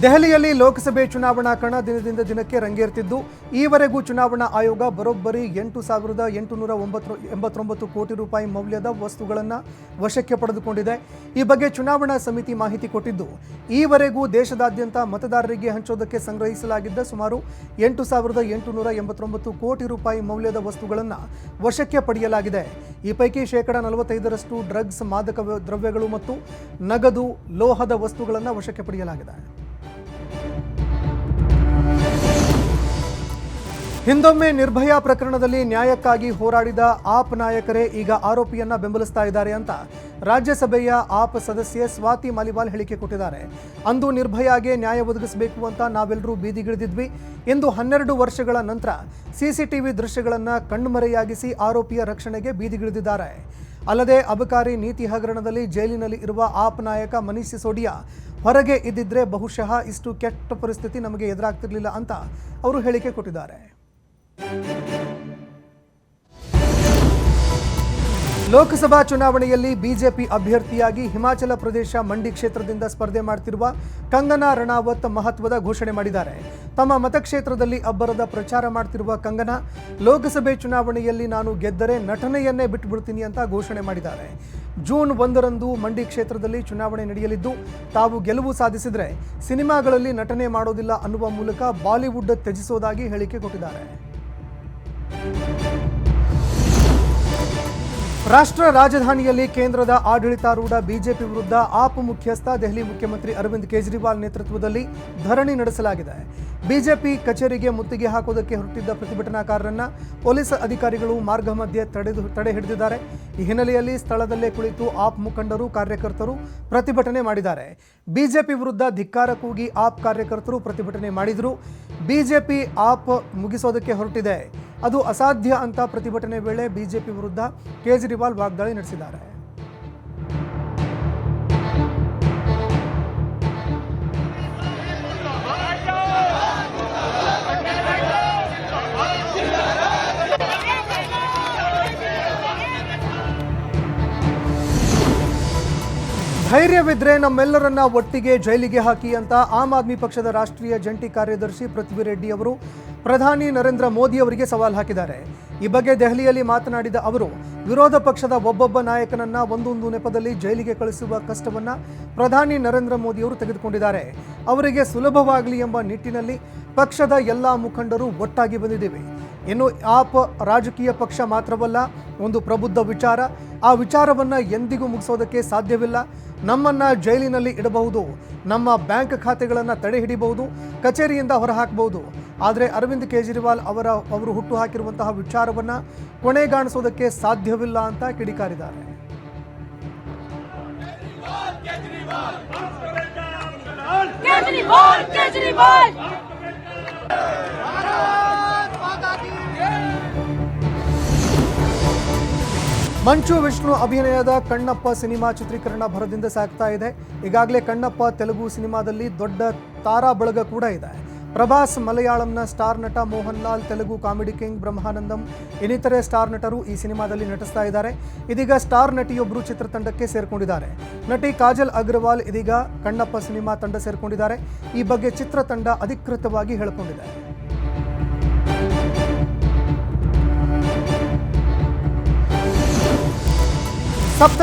ದೆಹಲಿಯಲ್ಲಿ ಲೋಕಸಭೆ ಚುನಾವಣಾ ಕಣ ದಿನದಿಂದ ದಿನಕ್ಕೆ ರಂಗೇರ್ತಿದ್ದು, ಈವರೆಗೂ ಚುನಾವಣಾ ಆಯೋಗ ಬರೋಬ್ಬರಿ 8,889 ಕೋಟಿ ರೂಪಾಯಿ ಮೌಲ್ಯದ ವಸ್ತುಗಳನ್ನು ವಶಕ್ಕೆ ಪಡೆದುಕೊಂಡಿದೆ. ಈ ಬಗ್ಗೆ ಚುನಾವಣಾ ಸಮಿತಿ ಮಾಹಿತಿ ಕೊಟ್ಟಿದ್ದು, ಈವರೆಗೂ ದೇಶದಾದ್ಯಂತ ಮತದಾರರಿಗೆ ಹಂಚೋದಕ್ಕೆ ಸಂಗ್ರಹಿಸಲಾಗಿದ್ದ ಸುಮಾರು 8,889 ಕೋಟಿ ರೂಪಾಯಿ ಮೌಲ್ಯದ ವಸ್ತುಗಳನ್ನು ವಶಕ್ಕೆ ಪಡೆಯಲಾಗಿದೆ. ಈ ಪೈಕಿ 45% ಡ್ರಗ್ಸ್, ಮಾದಕ ದ್ರವ್ಯಗಳು ಮತ್ತು ನಗದು, ಲೋಹದ ವಸ್ತುಗಳನ್ನು ವಶಕ್ಕೆ ಪಡೆಯಲಾಗಿದೆ. ಹಿಂದೊಮ್ಮೆ ನಿರ್ಭಯಾ ಪ್ರಕರಣದಲ್ಲಿ ನ್ಯಾಯಕ್ಕಾಗಿ ಹೋರಾಡಿದ ಆಪ್ ನಾಯಕರೇ ಈಗ ಆರೋಪಿಯನ್ನ ಬೆಂಬಲಿಸ್ತಾ ಇದ್ದಾರೆ ಅಂತ ರಾಜ್ಯಸಭೆಯ ಆಪ್ ಸದಸ್ಯೆ ಸ್ವಾತಿ ಮಾಲಿವಾಲ್ ಹೇಳಿಕೆ ಕೊಟ್ಟಿದ್ದಾರೆ. ಅಂದು ನಿರ್ಭಯಾಗೆ ನ್ಯಾಯ ಒದಗಿಸಬೇಕು ಅಂತ ನಾವೆಲ್ಲರೂ ಬೀದಿಗಿಳಿದಿದ್ವಿ. ಇಂದು 12 ವರ್ಷಗಳ ನಂತರ ಸಿಸಿಟಿವಿ ದೃಶ್ಯಗಳನ್ನು ಕಣ್ಮರೆಯಾಗಿಸಿ ಆರೋಪಿಯ ರಕ್ಷಣೆಗೆ ಬೀದಿಗಿಳಿದಿದ್ದಾರೆ. ಅಲ್ಲದೆ ಅಬಕಾರಿ ನೀತಿ ಹಗರಣದಲ್ಲಿ ಜೈಲಿನಲ್ಲಿ ಇರುವ ಆಪ್ ನಾಯಕ ಮನೀಶ್ ಸಿಸೋಡಿಯಾ ಹೊರಗೆ ಇದ್ದಿದ್ರೆ ಬಹುಶಃ ಇಷ್ಟು ಕೆಟ್ಟ ಪರಿಸ್ಥಿತಿ ನಮಗೆ ಎದುರಾಗ್ತಿರ್ಲಿಲ್ಲ ಅಂತ ಅವರು ಹೇಳಿಕೆ ಕೊಟ್ಟಿದ್ದಾರೆ. ಲೋಕಸಭಾ ಚುನಾವಣೆಯಲ್ಲಿ ಬಿಜೆಪಿ ಅಭ್ಯರ್ಥಿಯಾಗಿ ಹಿಮಾಚಲ ಪ್ರದೇಶ ಮಂಡಿ ಕ್ಷೇತ್ರದಿಂದ ಸ್ಪರ್ಧೆ ಮಾಡುತ್ತಿರುವ ಕಂಗನಾ ರಣಾವತ್ ಮಹತ್ವದ ಘೋಷಣೆ ಮಾಡಿದ್ದಾರೆ. ತಮ್ಮ ಮತಕ್ಷೇತ್ರದಲ್ಲಿ ಅಬ್ಬರದ ಪ್ರಚಾರ ಮಾಡುತ್ತಿರುವ ಕಂಗನಾ, ಲೋಕಸಭೆ ಚುನಾವಣೆಯಲ್ಲಿ ನಾನು ಗೆದ್ದರೆ ನಟನೆಯನ್ನೇ ಬಿಟ್ಟುಬಿಡ್ತೀನಿ ಅಂತ ಘೋಷಣೆ ಮಾಡಿದ್ದಾರೆ. ಜೂನ್ 1ರಂದು ಮಂಡಿ ಕ್ಷೇತ್ರದಲ್ಲಿ ಚುನಾವಣೆ ನಡೆಯಲಿದ್ದು, ತಾವು ಗೆಲುವು ಸಾಧಿಸಿದರೆ ಸಿನಿಮಾಗಳಲ್ಲಿ ನಟನೆ ಮಾಡೋದಿಲ್ಲ ಅನ್ನುವ ಮೂಲಕ ಬಾಲಿವುಡ್ ತ್ಯಜಿಸೋದಾಗಿ ಹೇಳಿಕೆ ಕೊಟ್ಟಿದ್ದಾರೆ. ರಾಷ್ಟ್ರ ರಾಜಧಾನಿಯಲ್ಲಿ ಕೇಂದ್ರದ ಆಡಳಿತಾರೂಢ ಬಿಜೆಪಿ ವಿರುದ್ಧ ಆಪ್ ಮುಖ್ಯಸ್ಥ ದೆಹಲಿ ಮುಖ್ಯಮಂತ್ರಿ ಅರವಿಂದ್ ಕೇಜ್ರಿವಾಲ್ ನೇತೃತ್ವದಲ್ಲಿ ಧರಣಿ ನಡೆಸಲಾಗಿದೆ. ಬಿಜೆಪಿ ಕಚೇರಿಗೆ ಮುತ್ತಿಗೆ ಹಾಕೋದಕ್ಕೆ ಹೊರಟಿದ್ದ ಪ್ರತಿಭಟನಾಕಾರರನ್ನ ಪೊಲೀಸ್ ಅಧಿಕಾರಿಗಳು ಮಾರ್ಗ ಮಧ್ಯೆ ತಡೆ ಹಿಡಿದಿದ್ದಾರೆ. ಈ ಹಿನ್ನೆಲೆಯಲ್ಲಿ ಸ್ಥಳದಲ್ಲೇ ಕುಳಿತು ಆಪ್ ಮುಖಂಡರು, ಕಾರ್ಯಕರ್ತರು ಪ್ರತಿಭಟನೆ ಮಾಡಿದ್ದಾರೆ. ಬಿಜೆಪಿ ವಿರುದ್ಧ ಧಿಕ್ಕಾರ ಕೂಗಿ ಆಪ್ ಕಾರ್ಯಕರ್ತರು ಪ್ರತಿಭಟನೆ ಮಾಡಿದರು. ಬಿಜೆಪಿ ಆಪ್ ಮುಗಿಸೋದಕ್ಕೆ ಹೊರಟಿದೆ, ಅದು ಅಸಾಧ್ಯ ಅಂತ ಪ್ರತಿಭಟನೆ ವೇಳೆ ಬಿಜೆಪಿ ವಿರುದ್ಧ ಕೇಜ್ರಿವಾಲ್ ವಾಗ್ದಾಳಿ ನಡೆಸಿದ್ದಾರೆ. ಧೈರ್ಯವಿದ್ರೆ ನಮ್ಮೆಲ್ಲರನ್ನ ಒಟ್ಟಿಗೆ ಜೈಲಿಗೆ ಹಾಕಿ ಅಂತ ಆಮ್ ಆದ್ಮಿ ಪಕ್ಷದ ರಾಷ್ಟ್ರೀಯ ಜಂಟಿ ಕಾರ್ಯದರ್ಶಿ ಪೃಥ್ವಿ ರೆಡ್ಡಿ ಅವರು ಪ್ರಧಾನಿ ನರೇಂದ್ರ ಮೋದಿ ಅವರಿಗೆ ಸವಾಲು ಹಾಕಿದ್ದಾರೆ. ಈ ಬಗ್ಗೆ ದೆಹಲಿಯಲ್ಲಿ ಮಾತನಾಡಿದ ಅವರು, ವಿರೋಧ ಪಕ್ಷದ ಒಬ್ಬೊಬ್ಬ ನಾಯಕನನ್ನ ಒಂದೊಂದು ನೆಪದಲ್ಲಿ ಜೈಲಿಗೆ ಕಳಿಸುವ ಕಷ್ಟವನ್ನ ಪ್ರಧಾನಿ ನರೇಂದ್ರ ಮೋದಿ ಅವರು ತೆಗೆದುಕೊಂಡಿದ್ದಾರೆ. ಅವರಿಗೆ ಸುಲಭವಾಗಲಿ ಎಂಬ ನಿಟ್ಟಿನಲ್ಲಿ ಪಕ್ಷದ ಎಲ್ಲ ಮುಖಂಡರು ಒಟ್ಟಾಗಿ ಬಂದಿದ್ದೇವೆ. ಇನ್ನು ಆಪ್ ರಾಜಕೀಯ ಪಕ್ಷ ಮಾತ್ರವಲ್ಲ, ಒಂದು ಪ್ರಬುದ್ಧ ವಿಚಾರ. ಆ ವಿಚಾರವನ್ನ ಎಂದಿಗೂ ಮುಗಿಸೋದಕ್ಕೆ ಸಾಧ್ಯವಿಲ್ಲ. ನಮ್ಮನ್ನ ಜೈಲಿನಲ್ಲಿ ಇಡಬಹುದು, ನಮ್ಮ ಬ್ಯಾಂಕ್ ಖಾತೆಗಳನ್ನು ತಡೆ ಹಿಡಿಬಹುದು, ಕಚೇರಿಯಿಂದ ಹೊರಹಾಕಬಹುದು. ಆದರೆ ಅರವಿಂದ್ ಕೇಜ್ರಿವಾಲ್ ಅವರು ಹುಟ್ಟು ಹಾಕಿರುವಂತಹ ವಿಚಾರವನ್ನ ಕೊನೆಗಾಣಿಸೋದಕ್ಕೆ ಸಾಧ್ಯವಿಲ್ಲ ಅಂತ ಕಿಡಿಕಾರಿದ್ದಾರೆ. ಮಂಚು ವಿಷ್ಣು ಅಭಿನಯದ ಕಣ್ಣಪ್ಪ ಸಿನಿಮಾ ಚಿತ್ರೀಕರಣ ಭರದಿಂದ ಸಾಗ್ತಾ ಇದೆ. ಈಗಾಗಲೇ ಕಣ್ಣಪ್ಪ ತೆಲುಗು ಸಿನಿಮಾದಲ್ಲಿ ದೊಡ್ಡ ತಾರಾ ಬಳಗ ಕೂಡ ಇದೆ. ಪ್ರಭಾಸ್ ಮಲಯಾಳಂನ ಸ್ಟಾರ್ ನಟ, ಮೋಹನ್ ಲಾಲ್ ತೆಲುಗು ಕಾಮಿಡಿ ಕಿಂಗ್ ಬ್ರಹ್ಮಾನಂದಂ ಇನ್ನಿತರೆ ಸ್ಟಾರ್ ನಟರು ಈ ಸಿನಿಮಾದಲ್ಲಿ ನಟಿಸ್ತಾ ಇದ್ದಾರೆ. ಇದೀಗ ಸ್ಟಾರ್ ನಟಿಯೊಬ್ಬರು ಚಿತ್ರತಂಡಕ್ಕೆ ಸೇರ್ಕೊಂಡಿದ್ದಾರೆ. ನಟಿ ಕಾಜಲ್ ಅಗ್ರವಾಲ್ ಇದೀಗ ಕಣ್ಣಪ್ಪ ಸಿನಿಮಾ ತಂಡ ಸೇರ್ಕೊಂಡಿದ್ದಾರೆ. ಈ ಬಗ್ಗೆ ಚಿತ್ರತಂಡ ಅಧಿಕೃತವಾಗಿ ಹೇಳಿಕೊಂಡಿದೆ. ಸಪ್ತ